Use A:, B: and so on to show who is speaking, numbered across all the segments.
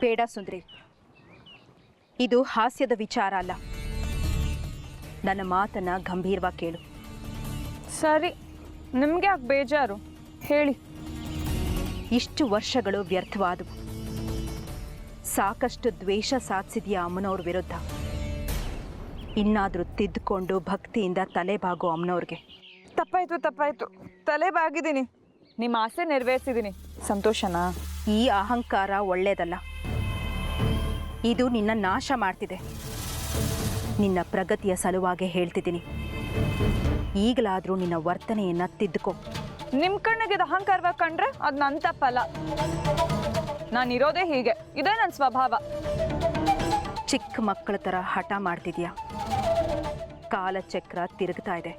A: ಬೇಡ ಸುಂದ್ರಿ, ಇದು ಹಾಸ್ಯದ ವಿಚಾರ ಅಲ್ಲ. ನನ್ನ ಮಾತನ್ನ ಗಂಭೀರವಾಗಿ ಕೇಳು.
B: ಸರಿ, ನಿಮಗೆ ಯಾಕೆ ಬೇಜಾರು ಹೇಳಿ.
A: ಇಷ್ಟು ವರ್ಷಗಳು ವ್ಯರ್ಥವಾದವು. ಸಾಕಷ್ಟು ದ್ವೇಷ ಸಾಧಿಸಿದೆಯಾ ಅಮ್ಮನವ್ರ ವಿರುದ್ಧ. ಇನ್ನಾದರೂ ತಿದ್ದುಕೊಂಡು ಭಕ್ತಿಯಿಂದ ತಲೆ ಬಾಗೋ ಅಮ್ಮನವ್ರಿಗೆ.
B: ತಪ್ಪಾಯ್ತು, ತಲೆ ಬಾಗಿದ್ದೀನಿ. ನಿಮ್ಮ ಆಸೆ ನೆರವೇರಿಸಿದ್ದೀನಿ, ಸಂತೋಷನಾ?
A: ಈ ಅಹಂಕಾರ ಒಳ್ಳೇದಲ್ಲ. ಇದು ನಿನ್ನ ನಾಶ ಮಾಡ್ತಿದೆ. ನಿನ್ನ ಪ್ರಗತಿಯ ಸಲುವಾಗಿ ಹೇಳ್ತಿದ್ದೀನಿ. ಈಗಲಾದರೂ ನಿನ್ನ ವರ್ತನೆಯನ್ನು ತಿದ್ದುಕೋ.
B: ನಿಮ್ಮ ಕಣ್ಣಿಗೆ ಇದು ಅಹಂಕಾರವಾಗಿ ಕಂಡ್ರೆ ಅದು ನನ್ನ ತಪ್ಪಲ್ಲ. ನಾನಿರೋದೇ ಹೀಗೆ, ಇದೇ ನನ್ನ ಸ್ವಭಾವ.
A: ಚಿಕ್ಕ ಮಕ್ಕಳ ಥರ ಹಠ ಮಾಡ್ತಿದ್ಯಾ. ಕಾಲಚಕ್ರ ತಿರುಗ್ತಾ ಇದೆ.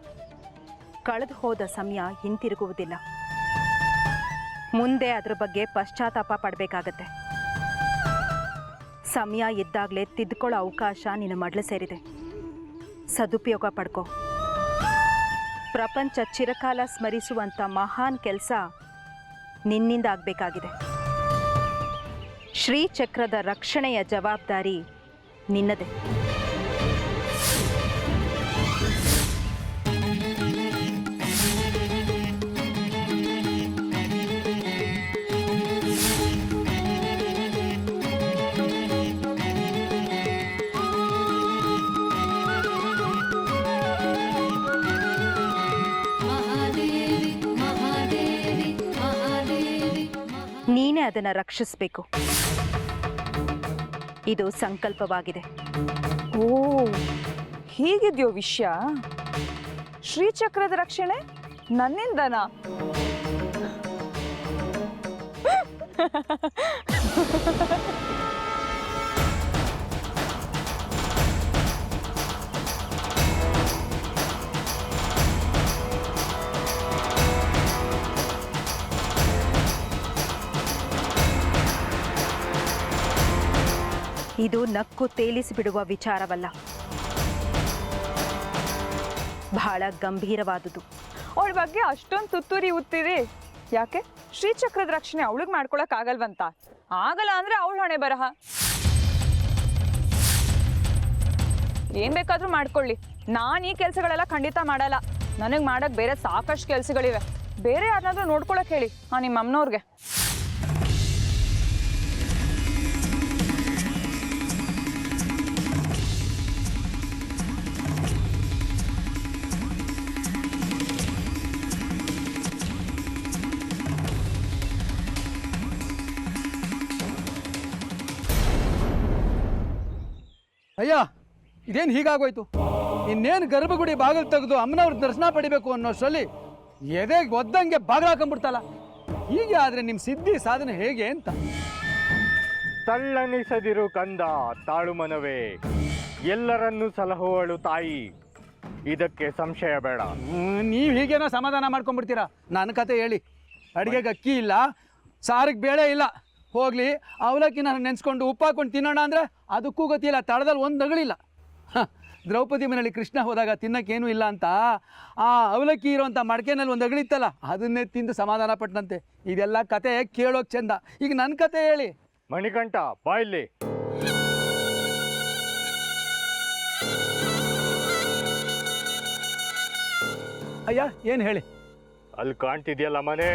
A: ಕಳೆದು ಹೋದ ಸಮಯ ಹಿಂತಿರುಗುವುದಿಲ್ಲ. ಮುಂದೆ ಅದ್ರ ಬಗ್ಗೆ ಪಶ್ಚಾತ್ತಾಪ ಪಡಬೇಕಾಗತ್ತೆ. ಸಮಯ ಇದ್ದಾಗಲೇ ತಿದ್ದುಕೊಳ್ಳೋ ಅವಕಾಶ ನಿನ್ನ ಮಡ್ಲು ಸೇರಿದೆ. ಸದುಪಯೋಗ ಪಡ್ಕೋ. ಪ್ರಪಂಚ ಚಿರಕಾಲ ಸ್ಮರಿಸುವಂಥ ಮಹಾನ್ ಕೆಲಸ ನಿನ್ನಿಂದ ಆಗಬೇಕಾಗಿದೆ. ಶ್ರೀಚಕ್ರದ ರಕ್ಷಣೆಯ ಜವಾಬ್ದಾರಿ ನಿನ್ನದೇ. ನೀನೇ ಅದನ್ನು ರಕ್ಷಿಸಬೇಕು. ಇದು ಸಂಕಲ್ಪವಾಗಿದೆ.
B: ಓ, ಹೀಗಿದೆಯೋ ವಿಷಯ. ಶ್ರೀಚಕ್ರದ ರಕ್ಷಣೆ ನನ್ನಿಂದನಾ?
A: ಇದು ನಕ್ಕು ತೇಲಿಸಿಬಿಡುವ ವಿಚಾರವಲ್ಲ. ಬಹಳ ಗಂಭೀರವಾದುದು.
B: ಅವಳ ಬಗ್ಗೆ ಅಷ್ಟೊಂದು ತುತ್ತೂರಿ ಉತ್ತೀರಿ ಯಾಕೆ? ಶ್ರೀಚಕ್ರದ ರಕ್ಷಣೆ ಅವಳಿಗೆ ಮಾಡ್ಕೊಳಕ್ ಆಗಲ್ವಂತ? ಆಗಲ್ಲ ಅಂದ್ರೆ ಅವಳ ಹೊಣೆ ಬರಹ. ಏನ್ ಬೇಕಾದ್ರೂ ಮಾಡ್ಕೊಳ್ಳಿ, ನಾನು ಈ ಕೆಲಸಗಳೆಲ್ಲ ಖಂಡಿತ ಮಾಡಲ್ಲ. ನನಗೆ ಮಾಡಕ್ ಬೇರೆ ಸಾಕಷ್ಟು ಕೆಲಸಗಳಿವೆ. ಬೇರೆ ಯಾರನ್ನಾದ್ರೂ ನೋಡ್ಕೊಳಕ್ ಹೇಳಿ ನಿಮ್ಮ ಅಮ್ಮನವ್ರಿಗೆ.
C: ಅಯ್ಯ, ಇದೇನು ಹೀಗಾಗೋಯ್ತು? ಇನ್ನೇನು ಗರ್ಭಗುಡಿ ಬಾಗಿಲು ತೆಗೆದು ಅಮ್ಮನವ್ರ ದರ್ಶನ ಪಡಿಬೇಕು ಅನ್ನೋಷ್ಟರಲ್ಲಿ ಎದೆಗೆ ಒದ್ದಂಗೆ ಬಾಗಿಲು ಹಾಕೊಂಡ್ಬಿಡ್ತಲ್ಲ. ಹೀಗೆ ಆದರೆ ನಿಮ್ಮ ಸಿದ್ಧಿ ಸಾಧನೆ ಹೇಗೆ ಅಂತ.
D: ತಳ್ಳನಿಸದಿರು ಕಂದ ತಾಳು ಮನವೇ, ಎಲ್ಲರನ್ನೂ ಸಲಹುವಳು ತಾಯಿ, ಇದಕ್ಕೆ ಸಂಶಯ ಬೇಡ.
C: ನೀವು ಹೀಗೇನೋ ಸಮಾಧಾನ ಮಾಡ್ಕೊಂಡ್ಬಿಡ್ತೀರಾ. ನನ್ನ ಕತೆ ಹೇಳಿ. ಅಡುಗೆಗೆ ಅಕ್ಕಿ ಇಲ್ಲ, ಸಾರಿಗೆ ಬೇಳೆ ಇಲ್ಲ, ಹೋಗಲಿ ಅವಲಕ್ಕಿ ನಾನು ನೆನೆಸ್ಕೊಂಡು ಉಪ್ಪು ಹಾಕೊಂಡು ತಿನ್ನೋಣ ಅಂದರೆ ಅದಕ್ಕೂ ಗೊತ್ತಿಲ್ಲ. ತಳದಲ್ಲಿ ಒಂದು ನಗಳಿಲ್ಲ. ದ್ರೌಪದಿ ಮನೆಯಲ್ಲಿ ಕೃಷ್ಣ ಹೋದಾಗ ತಿನ್ನೋಕ್ಕೇನೂ ಇಲ್ಲ ಅಂತ ಆ ಅವಲಕ್ಕಿ ಇರೋವಂಥ ಮಡಕೆನಲ್ಲಿ ಒಂದು ಅಗಳಿತ್ತಲ್ಲ, ಅದನ್ನೇ ತಿಂದು ಸಮಾಧಾನ ಪಟ್ಟಂತೆ. ಇದೆಲ್ಲ ಕತೆ ಕೇಳೋಕೆ ಚೆಂದ. ಈಗ ನನ್ನ ಕತೆ ಹೇಳಿ.
D: ಮಣಿಕಂಠ ಬಾಯಲ್ಲಿ.
C: ಅಯ್ಯ, ಏನು ಹೇಳಿ?
D: ಅಲ್ಲಿ ಕಾಣ್ತಿದ್ಯಲ್ಲ ಮನೆ,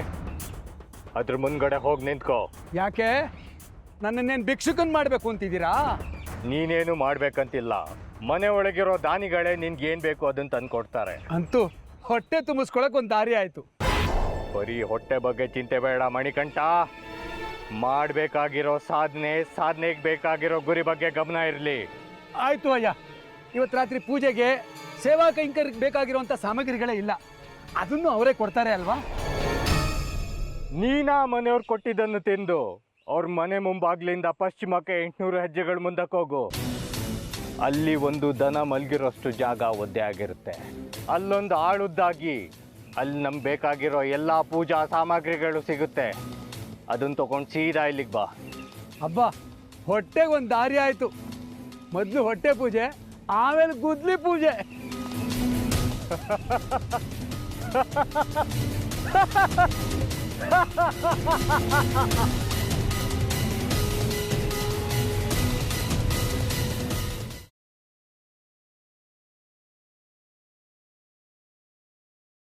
D: ಅದ್ರ ಮುಂದ್ಗಡೆ ಹೋಗಿ ನಿಂತ್ಕೋ.
C: ಯಾಕೆ? ನನ್ನನ್ನೇನು ಭಿಕ್ಷುಕನ್ ಮಾಡಬೇಕು ಅಂತಿದ್ದೀರಾ?
D: ನೀನೇನು ಮಾಡ್ಬೇಕಂತಿಲ್ಲ. ಮನೆ ಒಳಗಿರೋ ದಾನಿಗಳೇ ನಿನ್ಗೇನು ಬೇಕು ಅದನ್ನು ತಂದ್ಕೊಡ್ತಾರೆ.
C: ಅಂತೂ ಹೊಟ್ಟೆ ತುಂಬಿಸ್ಕೊಳಕ್ಕೆ ಒಂದು ದಾರಿ ಆಯಿತು.
D: ಬರೀ ಹೊಟ್ಟೆ ಬಗ್ಗೆ ಚಿಂತೆ ಬೇಡ ಮಣಿಕಂಠ. ಮಾಡಬೇಕಾಗಿರೋ ಸಾಧನೆಗೆ ಬೇಕಾಗಿರೋ ಗುರಿ ಬಗ್ಗೆ ಗಮನ ಇರಲಿ.
C: ಆಯಿತು ಅಯ್ಯ. ಇವತ್ತು ರಾತ್ರಿ ಪೂಜೆಗೆ ಸೇವಾ ಕೈಂಕರ್ಯಕ್ಕೆ ಬೇಕಾಗಿರುವಂಥ ಸಾಮಗ್ರಿಗಳೇ ಇಲ್ಲ. ಅದನ್ನು ಅವರೇ ಕೊಡ್ತಾರೆ ಅಲ್ವಾ?
D: ನೀನಾ ಮನೆಯವ್ರು ಕೊಟ್ಟಿದ್ದನ್ನು ತಿಂದು ಅವ್ರ ಮನೆ ಮುಂಬಾಗ್ಲಿಂದ ಪಶ್ಚಿಮಕ್ಕೆ 800 ಹೆಜ್ಜೆಗಳು ಮುಂದಕ್ಕೆ ಹೋಗು. ಅಲ್ಲಿ ಒಂದು ದನ ಮಲಗಿರೋಷ್ಟು ಜಾಗ ಒದ್ದೆ ಆಗಿರುತ್ತೆ. ಅಲ್ಲೊಂದು ಆಳುದ್ದಾಗಿ ಅಲ್ಲಿ ನಮ್ಗೆ ಬೇಕಾಗಿರೋ ಎಲ್ಲ ಪೂಜಾ ಸಾಮಗ್ರಿಗಳು ಸಿಗುತ್ತೆ. ಅದನ್ನು ತಗೊಂಡು ಸೀದಾ ಇಲ್ಲಿಗೆ ಬಾ.
C: ಹಬ್ಬ, ಹೊಟ್ಟೆಗೆ ಒಂದು ದಾರಿ ಆಯಿತು. ಮೊದಲು ಹೊಟ್ಟೆ ಪೂಜೆ, ಆಮೇಲೆ ಗುದ್ಲಿ ಪೂಜೆ.